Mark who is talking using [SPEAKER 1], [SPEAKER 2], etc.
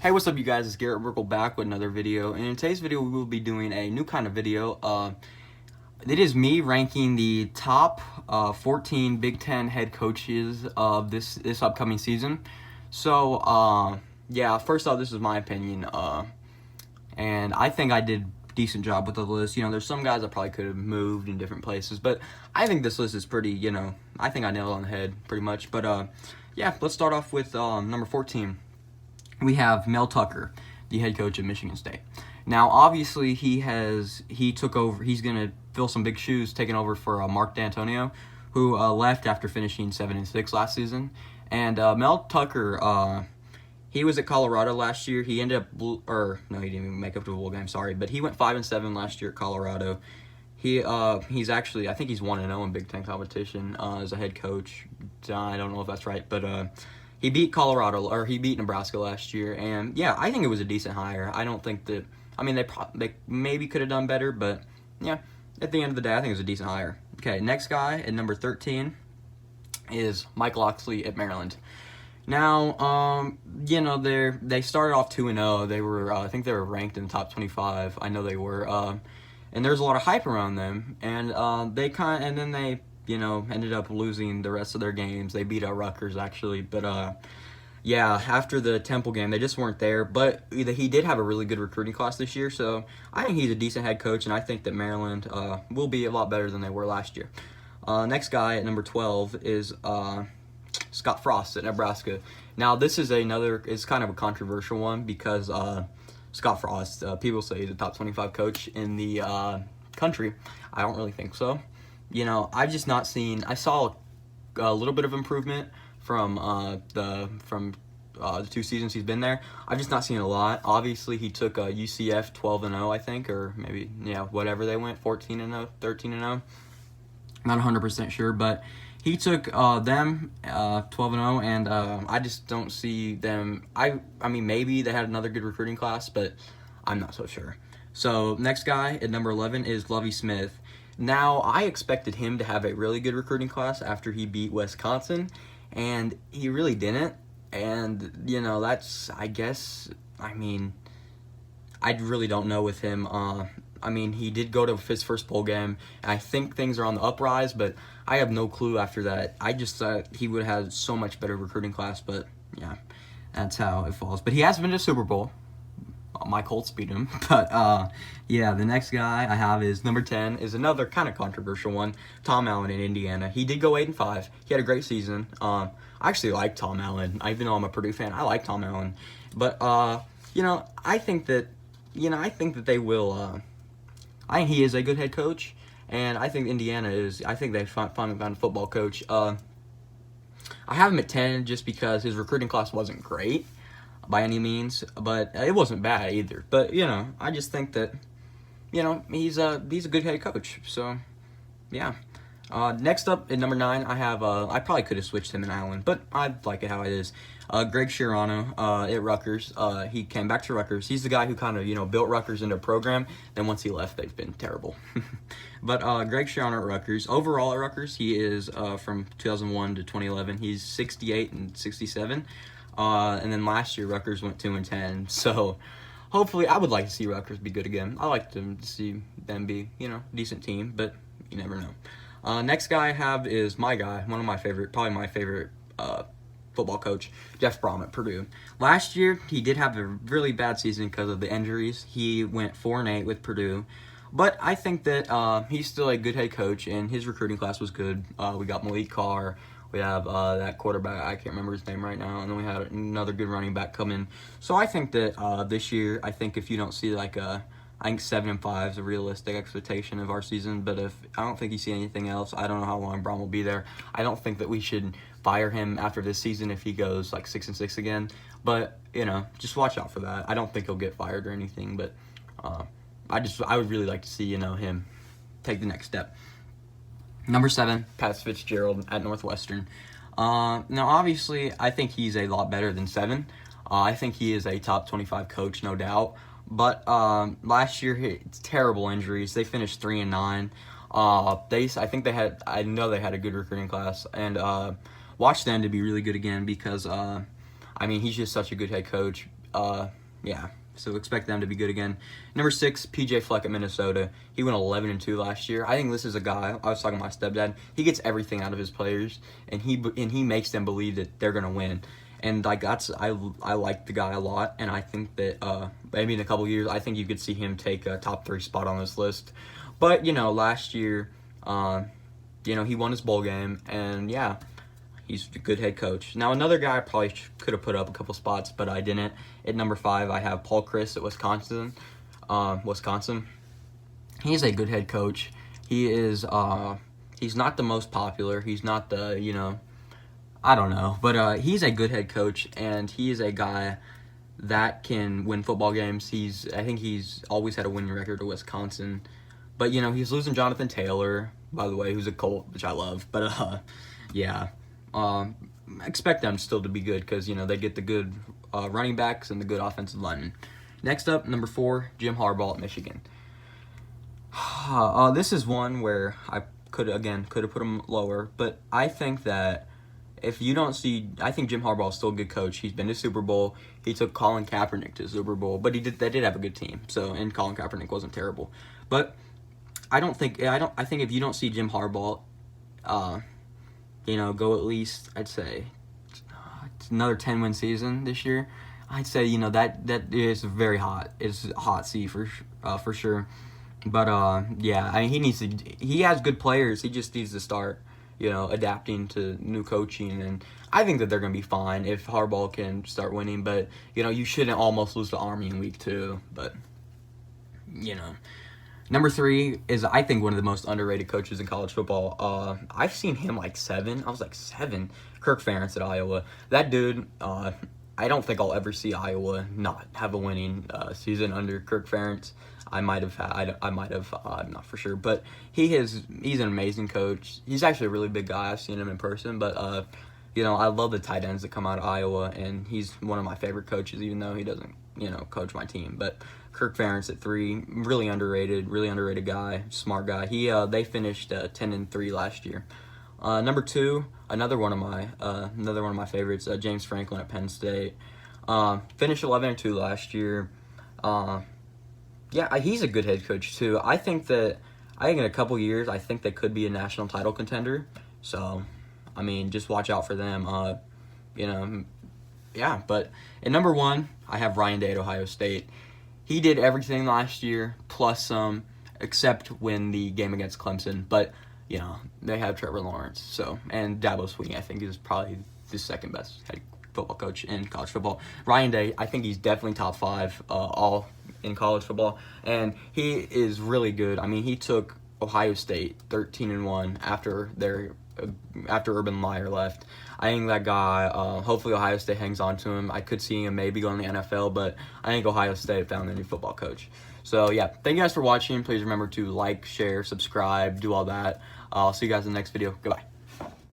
[SPEAKER 1] Hey, what's up, you guys? It's Garrett Merkle back with another video. And in today's video, we will be doing a new kind of video. It is me ranking the top 14 Big Ten head coaches of this upcoming season. So, yeah, first off, this is my opinion. And I think I did a decent job with the list. You know, there's some guys I probably could have moved in different places. But I think this list is pretty, I think I nailed it on the head pretty much. But, yeah, let's start off with number 14. We have Mel Tucker, the head coach of Michigan State. Now, obviously, he took over. He's going to fill some big shoes, taking over for Mark D'Antonio, who left after finishing 7-6 last season. And Mel Tucker, he was at Colorado last year. He ended up, he didn't even make up to a bowl game. Sorry, but he went 5-7 last year at Colorado. He's actually, I think he's 1-0 in Big Ten competition as a head coach. I don't know if that's right, but. He beat he beat Nebraska last year, and yeah, I think it was a decent hire. I don't think that, they maybe could have done better, but yeah, at the end of the day, I think it was a decent hire. Okay, next guy at number 13 is Mike Locksley at Maryland. Now, they started off 2-0. They were, I think they were ranked in the top 25. I know they were, and there's a lot of hype around them, and then they ended up losing the rest of their games. They beat Rutgers, actually. But, yeah, after the Temple game, they just weren't there. But he did have a really good recruiting class this year, so I think he's a decent head coach, and I think that Maryland will be a lot better than they were last year. Next guy at number 12 is Scott Frost at Nebraska. Now, this is it's kind of a controversial one because Scott Frost, people say he's a top 25 coach in the country. I don't really think so. I've just not seen. I saw a little bit of improvement from the 2 seasons he's been there. I've just not seen a lot. Obviously, he took UCF 12-0, I think, or maybe whatever they went, 14-0, 13-0. Not 100% sure, but he took them 12-0, and I just don't see them. I mean, maybe they had another good recruiting class, but I'm not so sure. So next guy at number 11 is Lovie Smith. Now, I expected him to have a really good recruiting class after he beat Wisconsin, and he really didn't. And, that's, I really don't know with him. He did go to his first bowl game, and I think things are on the uprise, but I have no clue after that. I just thought he would have had so much better recruiting class, but, yeah, that's how it falls. But he has been to Super Bowl. My Colts beat him. But, yeah, the next guy I have is number 10, is another kind of controversial one, Tom Allen in Indiana. He did go 8-5. He had a great season. I actually like Tom Allen. Even though I'm a Purdue fan, I like Tom Allen. But, I think that they will, I think he is a good head coach, and I think Indiana is, I think they finally found a football coach. I have him at 10 just because his recruiting class wasn't great by any means, but it wasn't bad either. But, I just think that, he's a good head coach. So, yeah. Next up at number 9, I have, I probably could have switched him and Allen, but I like it how it is. Greg Schiano at Rutgers. He came back to Rutgers. He's the guy who kind of, built Rutgers into a program. Then once he left, they've been terrible. But Greg Schiano at Rutgers. Overall at Rutgers, he is from 2001 to 2011. He's 68-67. And then last year, Rutgers went 2-10. So, hopefully, I would like to see Rutgers be good again. I like to see them be, a decent team, but you never know. Next guy I have is my guy, probably my favorite football coach, Jeff Brohm at Purdue. Last year, he did have a really bad season because of the injuries. He went 4-8 with Purdue. But I think that he's still a good head coach, and his recruiting class was good. We got Malik Carr. We have that quarterback, I can't remember his name right now, and then we had another good running back come in. So I think that this year, I think if you don't see I think 7-5 is a realistic expectation of our season, but if I don't think you see anything else, I don't know how long Brohm will be there. I don't think that we should fire him after this season if he goes 6-6 again, but, just watch out for that. I don't think he'll get fired or anything, but I would really like to see, him take the next step. Number 7, Fitzgerald at Northwestern. Now, obviously, I think he's a lot better than 7. I think he is a top 25 coach, no doubt. But last year, it's terrible injuries. They finished 3-9. I know they had a good recruiting class, and watch them to be really good again because, he's just such a good head coach. Yeah, so expect them to be good again. Number 6, PJ Fleck at Minnesota. He went 11-2 last year. I think this is a guy, I was talking to my stepdad, he gets everything out of his players, and he makes them believe that they're going to win. And like I like the guy a lot, and I think that maybe in a couple years, I think you could see him take a top 3 spot on this list. But, last year, he won his bowl game, and yeah, he's a good head coach. Now, another guy I probably could have put up a couple spots, but I didn't. At number 5, I have Paul Chryst at Wisconsin. He's a good head coach. He is, he's not the most popular. He's not the, I don't know. But he's a good head coach, and he is a guy that can win football games. I think he's always had a winning record at Wisconsin. But, he's losing Jonathan Taylor, by the way, who's a Colt, which I love. But, yeah. Expect them still to be good because, they get the good running backs and the good offensive linemen. Next up, number 4, Jim Harbaugh at Michigan. This is one where I could have put him lower, but I think that I think Jim Harbaugh is still a good coach. He's been to Super Bowl. He took Colin Kaepernick to Super Bowl, but they did have a good team. So, and Colin Kaepernick wasn't terrible. But I think if you don't see Jim Harbaugh, go at least, I'd say, another 10-win season this year, I'd say, that is very hot. It's a hot seat for sure. But, yeah, I mean, he has good players. He just needs to start, adapting to new coaching. And I think that they're going to be fine if Harbaugh can start winning. But, you shouldn't almost lose to Army in week 2. But, Number 3 is, I think, one of the most underrated coaches in college football. I've seen him like 7. I was like 7. Kirk Ferentz at Iowa. That dude, I don't think I'll ever see Iowa not have a winning season under Kirk Ferentz. I might have, I'm not for sure. But he's an amazing coach. He's actually a really big guy. I've seen him in person. But, I love the tight ends that come out of Iowa. And he's one of my favorite coaches, even though he doesn't, coach my team. But Kirk Ferentz at 3, really underrated guy, smart guy. They finished 10-3 last year. Number 2, another one of my favorites, James Franklin at Penn State. Finished 11-2 last year. Yeah, he's a good head coach too. I think in a couple years, I think they could be a national title contender. So, I mean, just watch out for them. Yeah. But at number 1, I have Ryan Day at Ohio State. He did everything last year, plus some, except win the game against Clemson. But, they have Trevor Lawrence. So, and Dabo Swinney, I think, is probably the second best head football coach in college football. Ryan Day, I think he's definitely top 5 all in college football. And he is really good. I mean, he took Ohio State 13-1 after Urban Meyer left. I think that guy, hopefully Ohio State hangs on to him. I could see him maybe going to the NFL, but I think Ohio State found their new football coach. So, yeah, thank you guys for watching. Please remember to like, share, subscribe, do all that. I'll see you guys in the next video. Goodbye.